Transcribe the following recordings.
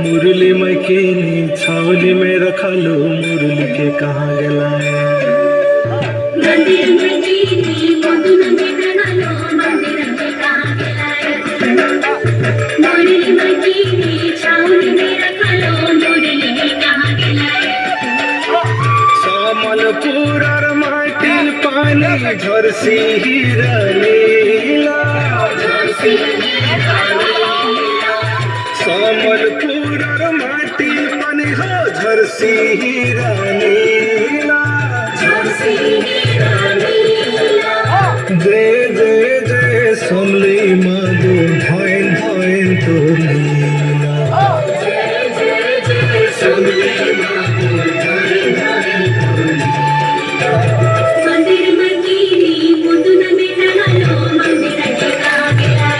मुरली में कीनी छावनी में रखा लो मुरली के कहाँ गला मंदिर में कीनी मधुन में रखा लो मंदिर के कहाँ गला मुरली में कीनी छावनी में रखा लो मुरली के कहाँ गला सामलपुर और माटी पानी झरसी हीरा नीला सामलपुर और माटी पानी हो झरसी हीरा नीला जय जय जय सोमली माधो धैन धैन तो लीला मंदिर में कीनी मधुन में रखा लो मंदिर के कहाँ गला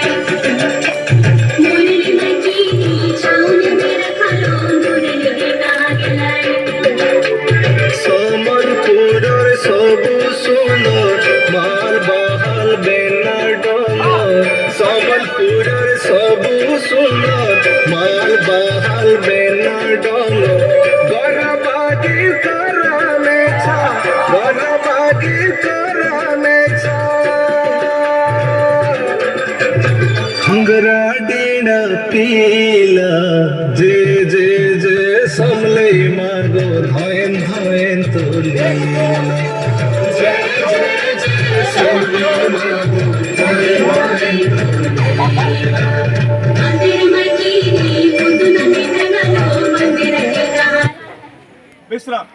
मुरली में कीनी छावनी में रखा लो मुरली के कहाँ गला सामलपुर और सब सुंदर माल बहाल बेना डोंगर सामलपुर और सब सुंदर माल बहाल बेना डोंगर गरबागी करा में छा गरबागी करा में छा खंगरा डेना पीला जे जे जे समले मागो धैन धैन तो लीला मंदिर में कीनी मधुन में रखा लो मंदिर के कहाँ বিশ্রাম